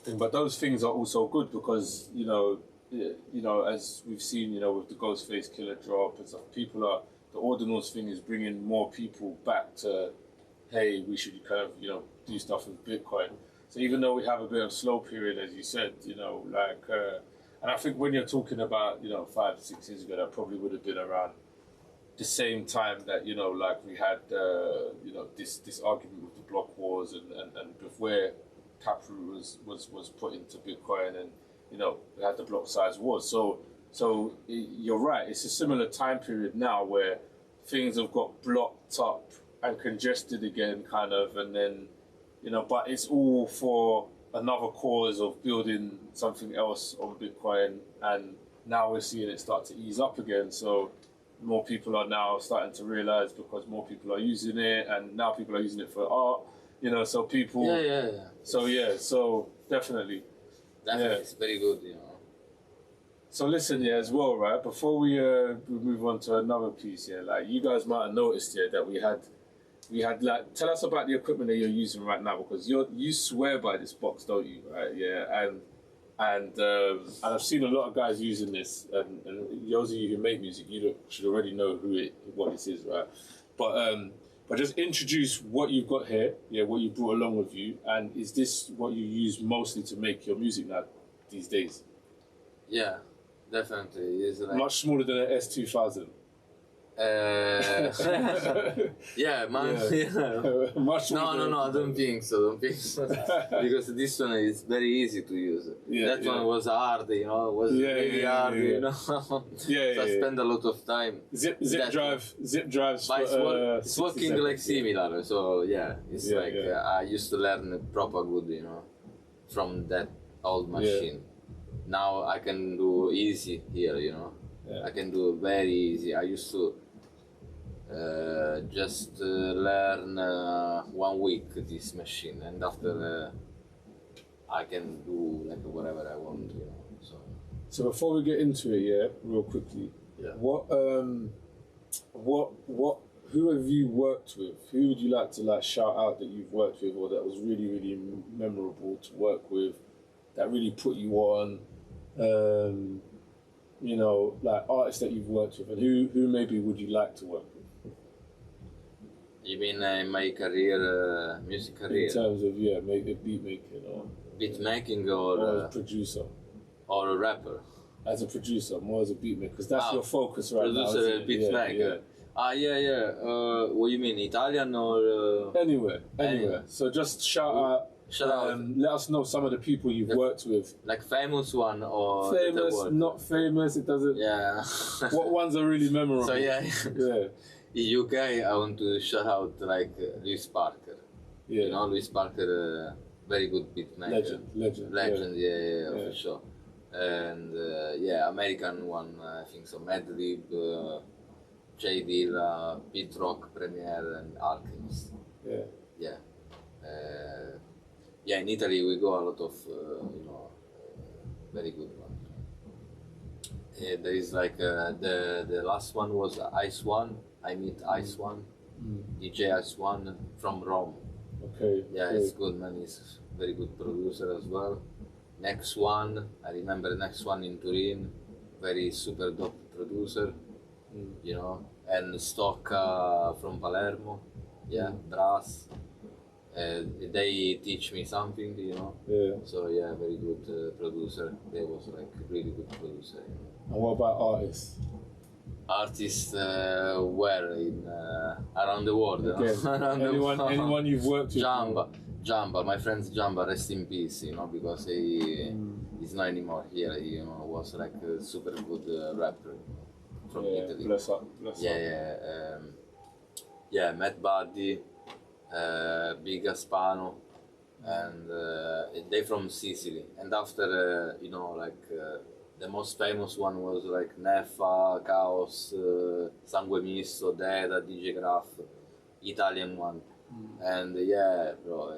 thing. But those things are also good because, you know, as we've seen, you know, with the Ghostface Killer drop and stuff, the ordinals thing is bringing more people back to, hey, we should kind of, you know, do stuff with Bitcoin. So even though we have a bit of slow period, as you said, you know, like, and I think when you're talking about, you know, 5 to 6 years ago, that probably would have been around the same time that, you know, like we had, you know, this argument with the block wars and where Taproot was put into Bitcoin, and, you know, we had the block size wars. So you're right. It's a similar time period now where things have got blocked up and congested again, kind of, and then, you know, but it's all for another cause of building something else on Bitcoin, and now we're seeing it start to ease up again. So more people are now starting to realize because more people are using it, and now people are using it for art, you know, so people... So definitely. It's very good, you know. So listen, as well, right, before we move on to another piece, like you guys might have noticed that we had like, tell us about the equipment that you're using right now, because you swear by this box, don't you? Right? And I've seen a lot of guys using this, and those of you who make music, you should already know what this is, right? But just introduce what you've got here, what you brought along with you, and is this what you use mostly to make your music now these days? Yeah, definitely. It's like much smaller than an S2000. Much no, I don't think so. Because this one is very easy to use. That one was hard, you know, really hard, you know. So I spent a lot of time. Zip drives. But it's working like similar, so it's like I used to learn proper good, you know, from that old machine. Now I can do easy here, you know. I can do very easy. I used to just learn 1 week this machine, and after I can do like whatever I want, you know. So before we get into it, real quickly, who have you worked with? Who would you like to shout out that you've worked with, or that was really, really memorable to work with, that really put you on? You know, like artists that you've worked with, and who maybe would you like to work with? You mean in my career, music career? In terms of beat making or beat making, or as a producer, or a rapper. As a producer, more as a beat maker, because that's your focus right now. Producer, beat maker. What you mean, Italian or anywhere? So just shout out. Let us know some of the people you've worked with. Like famous one or famous, not famous. It doesn't. Yeah. What ones are really memorable? So in UK, I want to shout out like Lewis Parker. Yeah. You know, Lewis Parker, very good beat maker. Legend. Yeah, Yeah. for sure. And yeah, American one, I think so. Madlib, J Dilla, Pete Rock, Premier, and Alchemist. Yeah. Yeah. Yeah, in Italy we go a lot of, very good one. There is like the last one was Ice One. I meet Ice One, DJ Ice One from Rome. Okay. Yeah, it's good man. He's very good producer as well. Next one, I remember next one in Turin, very super dope producer, you know. And Stocca from Palermo, yeah, brass. They teach me something, you know. Yeah. So yeah, very good producer. They was like really good producer. You know. And what about artists? Artists were in around the world. You know? Anyone you've worked with? Jamba, my friend Jamba, rest in peace. You know, because he's not anymore here. He, you know, was like a super good rapper from Italy. Bless up. Yeah, Matt Buddy, Big Aspano, and they from Sicily. And after, you know, like the most famous one was like Neffa, Chaos, Sangue Misto, Deda, DJ Graph, Italian one. And yeah, bro,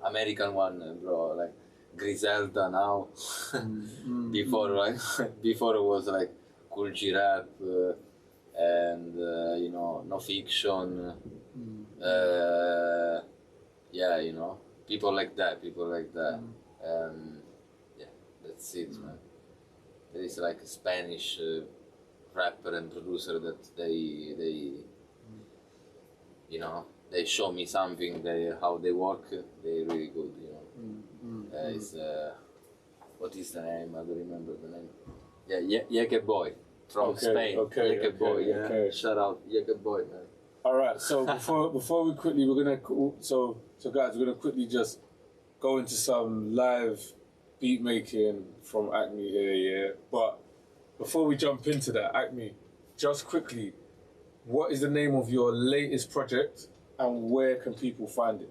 American one, bro, like Griselda now. Before, like, before it was like Cool G Rap, and you know, No Fiction. Yeah, you know, people like that. Yeah, that's it, man. There is like a Spanish rapper and producer that they you know, they show me something, how they work, they're really good, you know. It's, what is the name? I don't remember the name. Yeah, Yeke Boy from Spain. Yeke Boy, yeah. Shout out Yeke Boy, man. All right, so before we quickly, we're gonna so guys, we're gonna quickly just go into some live beat making from Akme here, yeah. But before we jump into that, Akme, just quickly, what is the name of your latest project and where can people find it?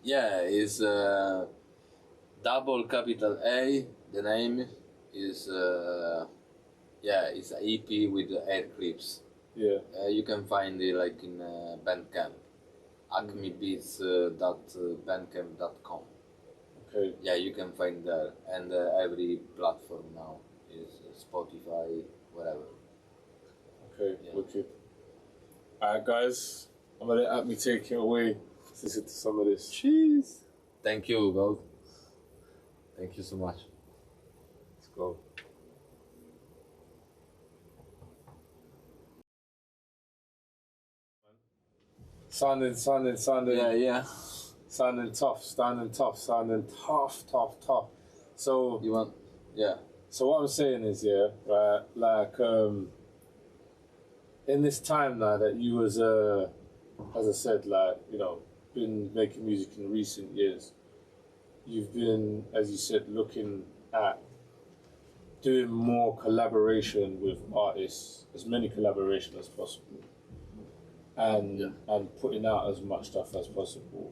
Yeah, it's double capital A. The name is it's an EP with air clips. Yeah. You can find it like in Bandcamp, AkmeBeats.bandcamp.com. Okay. Yeah, you can find there, and every platform now is Spotify, whatever. Okay, wicked. Alright, guys, I'm gonna let Akme take it away. Let's listen to some of this. Cheers. Thank you, Gold. Thank you so much. Let's go. Sounding. Yeah. Sounding tough. So You want? Yeah. So what I'm saying is, yeah, right, like, in this time now that you was, as I said, like, you know, been making music in recent years, you've been, as you said, looking at doing more collaboration with artists, as many collaboration as possible, and putting out as much stuff as possible.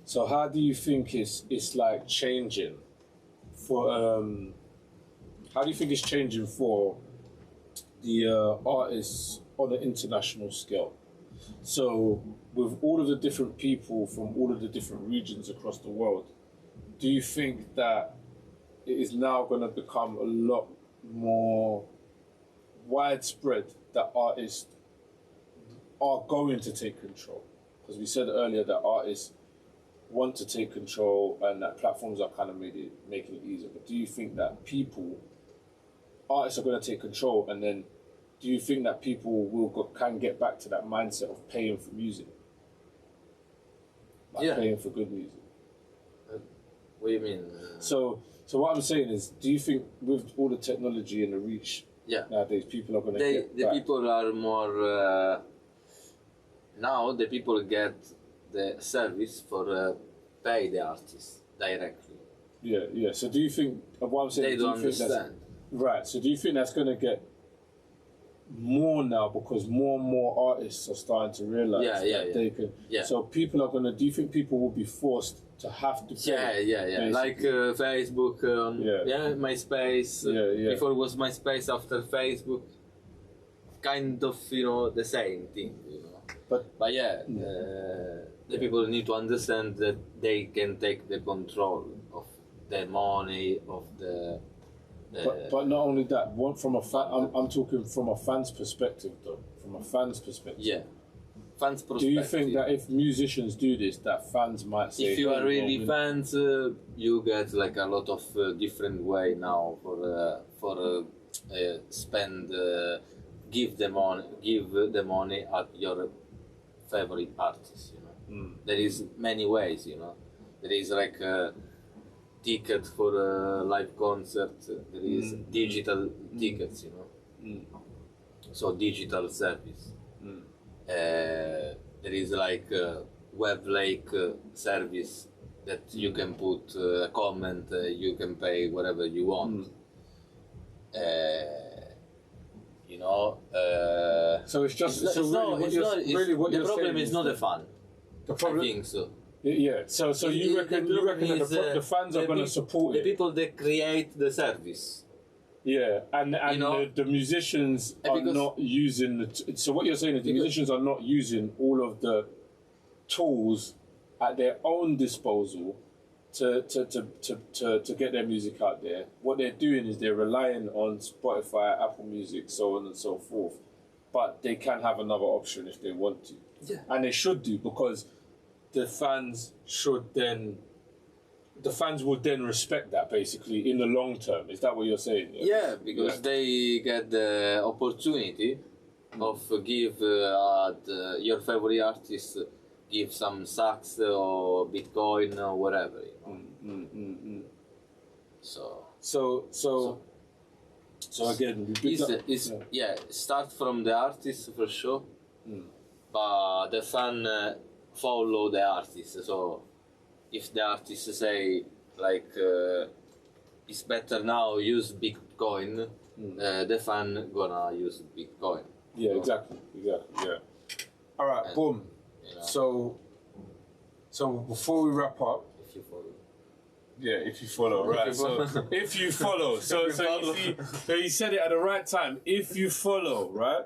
So how do you think it's like changing for how do you think it's changing for the artists on an international scale? So with all of the different people from all of the different regions across the world, do you think that it is now going to become a lot more widespread that artists are going to take control? Because we said earlier that artists want to take control and that platforms are kind of making it easier. But do you think that artists are going to take control, and then do you think that people can get back to that mindset of paying for music? Like paying for good music? What do you mean? So what I'm saying is, do you think with all the technology and the reach nowadays, people are going to get back? People are more... now the people get the service for pay the artist directly. Yeah. So do you think, what I'm saying, they don't understand. Right, so do you think that's going to get more now because more and more artists are starting to realize they can. Yeah. So people are gonna. Do you think people will be forced to have to pay? Yeah. Like Facebook, MySpace. Before it was MySpace, after Facebook. Kind of, the same thing, But the people need to understand that they can take the control of the money, of the... But not only that, I'm talking from a fan's perspective, though. From a fan's perspective. Yeah. Fans' perspective. Do you think that if musicians do this, that fans might say... If you are really fans, you get like a lot of different way now for spend... give the money at your favorite artist, There is many ways, There is like a ticket for a live concert. There is digital tickets, So digital service. There is like a Web-like service that you can put a comment, you can pay whatever you want. So it's just the problem is not the fun. The problem, I think so. Yeah. So you reckon that the fans are going to support the people that create the service. Yeah, and the musicians are not using so what you're saying is the musicians are not using all of the tools at their own disposal to get their music out there. What they're doing is they're relying on Spotify, Apple Music, so on and so forth. But they can have another option if they want to. Yeah. And they should do, because the fans will then respect that, basically, in the long term. Is that what you're saying? Yeah, because they get the opportunity of give your favorite artist give some sats or Bitcoin or whatever. So again, start from the artist for sure, but the fan follow the artist. So if the artist say like it's better now use Bitcoin, the fan gonna use Bitcoin. Yeah, exactly. Yeah. All right, boom. So before we wrap up, if you follow, right? So if you follow, so you said it at the right time. If you follow, right?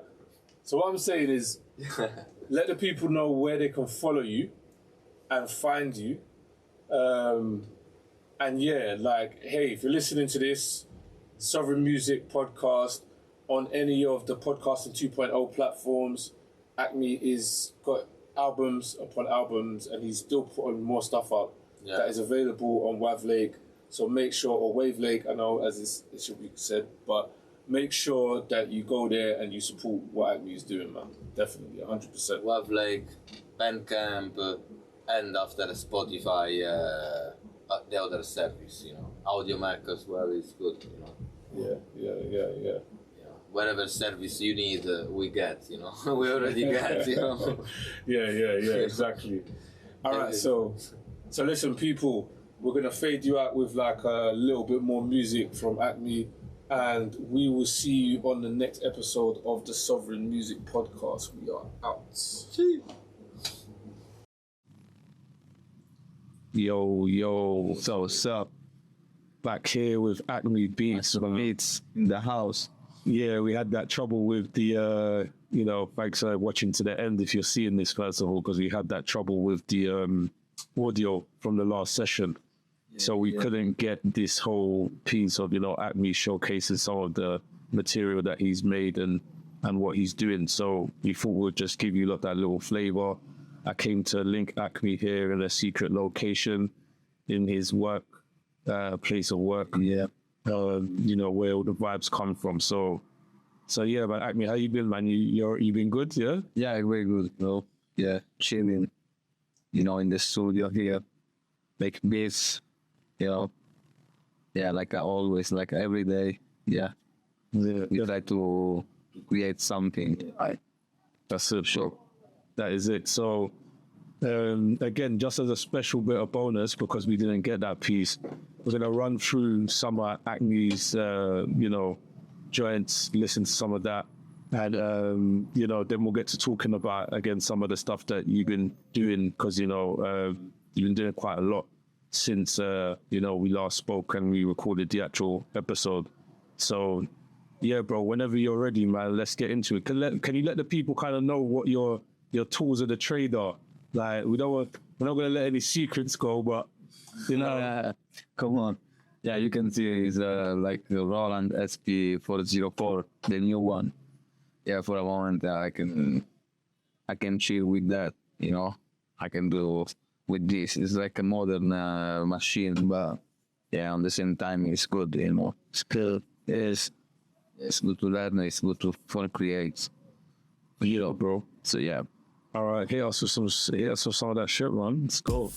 So what I'm saying is, let the people know where they can follow you and find you. And hey, if you're listening to this Sovereign Music podcast on any of the Podcasting 2.0 platforms, Akme is got albums upon albums, and he's still putting more stuff up that is available on Wave So make sure, or Wave Lake, I know as it should be said, but make sure that you go there and you support what Akme is doing, man. Definitely, 100%. Wave Lake, Bandcamp, and after Spotify, the other service, Audio Mac as well is good, Yeah. Whatever service you need, we get, we already get, Yeah, exactly. All right, so listen, people, we're gonna fade you out with like a little bit more music from Akme, and we will see you on the next episode of the Sovereign Music Podcast. We are out. Yo, so what's up? Back here with AkmeKoolBeats in the house. Yeah, we had that trouble with the, thanks for watching to the end if you're seeing this, first of all, because we had that trouble with the audio from the last session. So we couldn't get this whole piece of, Akme showcasing some of the material that he's made and what he's doing. So we thought we'd just give you that little flavor. I came to link Akme here in a secret location in his work, place of work. Yeah. Where all the vibes come from. So yeah, but Akme, how you been, man? You been good, yeah? Yeah, very good, Yeah, chilling, in the studio here, make beats, Yeah, like I always, like every day, we try to create something. That's it, sure. That is it. So, again, just as a special bit of bonus, because we didn't get that piece, we're going to run through some of Akme's, joints, listen to some of that, And you know, then we'll get to talking about again some of the stuff that you've been doing, because you know you've been doing quite a lot since you know, we last spoke and we recorded the actual episode. So yeah, bro, whenever you're ready, man, let's get into it. Can you let the people kind of know what your tools of the trade are? Like, we're not gonna let any secrets go, but you know, Come on. Yeah, you can see it's like the Roland SP404, the new one. Yeah, for a moment I can chill with that. You know, I can do with this. It's like a modern machine, but yeah, on the same time it's good. You know, it's good. It's good to learn. It's good to for create. You know, bro. So yeah. all right, hit us with some of that shit, man. Let's go.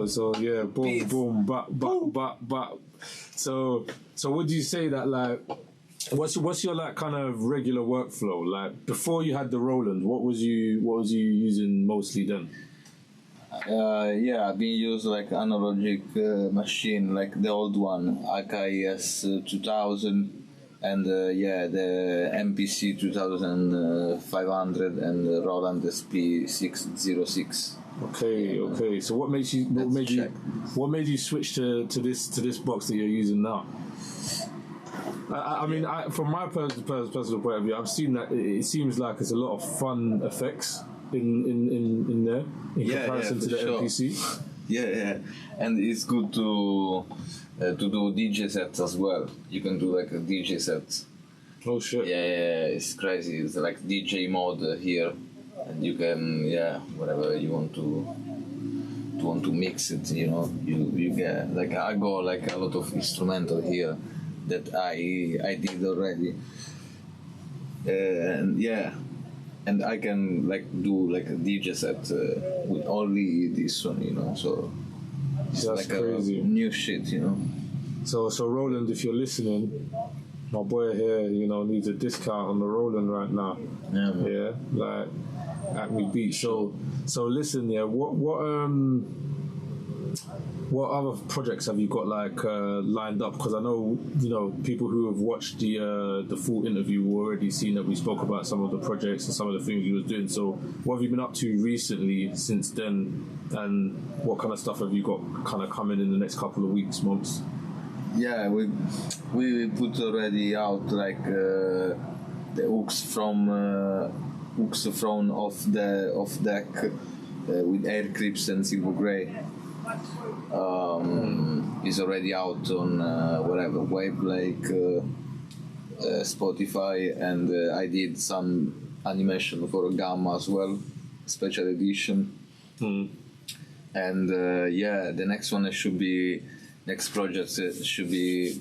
So yeah, boom, Beats. boom, bap. So what do you say that like? What's your like kind of regular workflow like before you had the Roland? What was you using mostly then? Yeah, I've been using like analogic machine, like the old one, AKS 2000, and yeah, the MPC 2500 and the Roland SP 606. Okay. So what made you switch to this box that you're using now? I mean, from my personal point of view, I've seen that it seems like it's a lot of fun effects in there in comparison to the MPC. Yeah, and it's good to do DJ sets as well. You can do like a DJ set. Oh shit! Yeah, it's crazy. It's like DJ mode here, and you can whatever you want to mix it. You know, you get like I got like a lot of instrumental here that I did already, and yeah. And I can like do like a DJ set with only this one, you know. So it's that's like crazy. A new shit, you know. So Roland, if you're listening, my boy here, you know, needs a discount on the Roland right now. Yeah, man. Yeah, like AkmeBeats. So listen, yeah. What other projects have you got like lined up? Because I know, you know, people who have watched the full interview will already seen that we spoke about some of the projects and some of the things you was doing. So what have you been up to recently since then, and what kind of stuff have you got kind of coming in the next couple of weeks, months? Yeah, we put already out like the hooks from off deck with air clips and silver grey. Is already out on whatever Wave Lake, Spotify, and I did some animation for Gamma as well, special edition. And yeah, the next project should be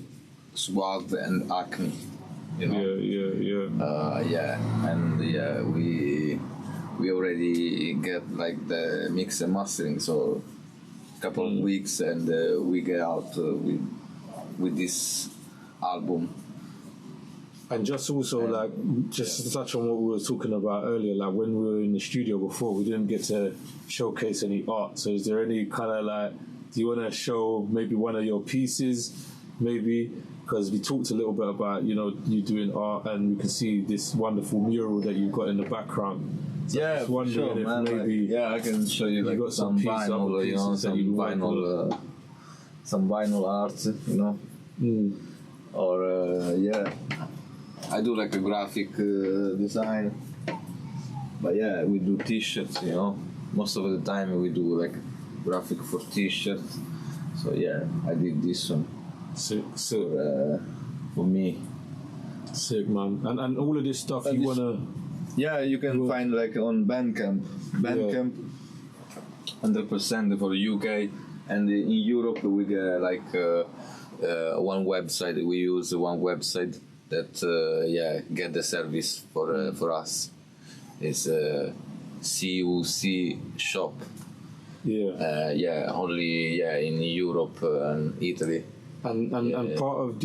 Swag and Akme. You know? Yeah. And yeah, we already get like the mix and mastering, so couple of weeks and we get out with this album. And just also to touch on what we were talking about earlier, like when we were in the studio before, we didn't get to showcase any art. So is there any kind of like, do you want to show maybe one of your pieces, maybe? Because we talked a little bit about, you know, you doing art, and we can see this wonderful mural that you've got in the background. So yeah, just wondering sure, if man. maybe I can show you like got some some vinyl, you know, some vinyl art, you know. Or I do like a graphic design. But yeah, we do t-shirts, you know. Most of the time we do like graphic for t-shirts. So yeah, I did this one. Sick. For me. Sick, man. And all of this stuff you want to... Yeah, you can find like on Bandcamp, 100% for UK, and in Europe we get like one website. We use one website that get the service for us. It's CUC shop. Only in Europe and Italy. And part of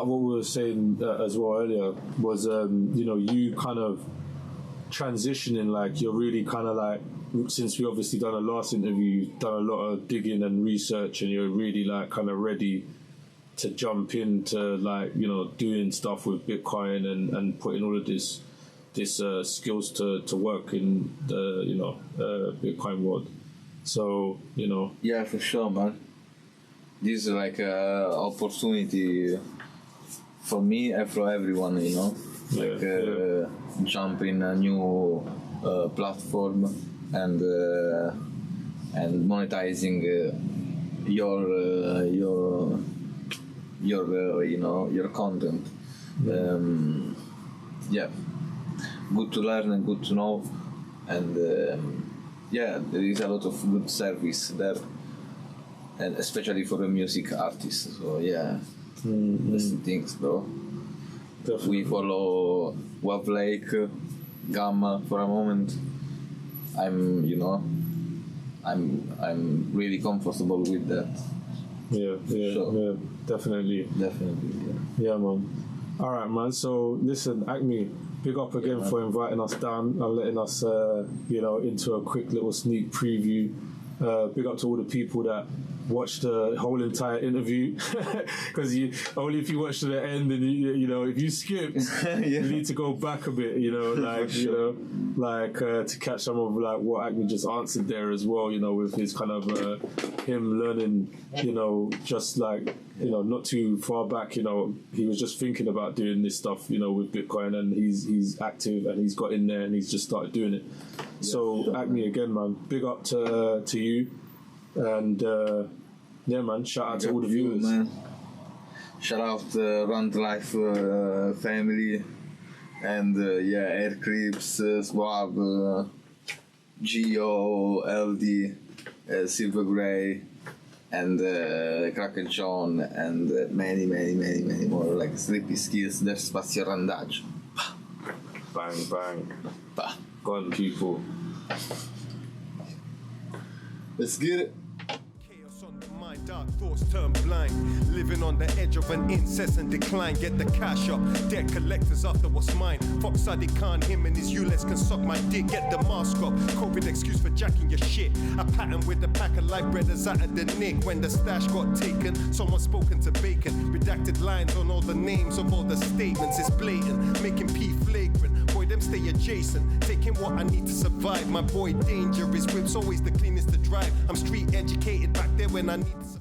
what we were saying as well earlier was, you know, you kind of transitioning, like you're really kind of like, since we obviously done a last interview, you've done a lot of digging and research, and you're really like kind of ready to jump into like, you know, doing stuff with Bitcoin and putting all of this skills to work in the, you know, Bitcoin world. So, you know. Yeah, for sure, man. This is like an opportunity for me and for everyone, you know, jump in a new platform and monetizing your you know, your content. Good to learn and good to know, and there is a lot of good service there, and especially for a music artist. So that's the things, bro. Definitely. We follow Wavelake, Gamma for a moment. I'm really comfortable with that. Yeah, definitely. Yeah, man. All right, man. So listen, Akme, big up again for inviting us down and letting us, into a quick little sneak preview. Big up to all the people that watched the whole entire interview, because only if you watch to the end, and if you skipped, you need to go back a bit, to catch some of like what Akme just answered there as well, with his kind of him learning, just like not too far back, he was just thinking about doing this stuff, with Bitcoin, and he's active and he's got in there and he's just started doing it. So Akme, again, man, big up to you. And man, shout out to all the viewers. Man. Shout out to Runt Life family, and Air Creeps, Swab, Geo, LD, Silver Grey, and Kraken John, and many more, like Sleepy Skills, their Spazio Randage. Bang. Go on, people. Let's get it. Dark thoughts turn blind, living on the edge of an incessant decline. Get the cash up, debt collectors after what's mine. Fox Sadi Khan, him and his ULES can suck my dick. Get the mask up, COVID excuse for jacking your shit. A pattern with a pack of light breaders out of the nick. When the stash got taken, someone spoken to bacon. Redacted lines on all the names of all the statements. It's blatant, making P flagrant. Boy, them stay adjacent, taking what I need to survive. My boy Danger, his whip's always the cleanest to drive. I'm street educated back there when I need to survive.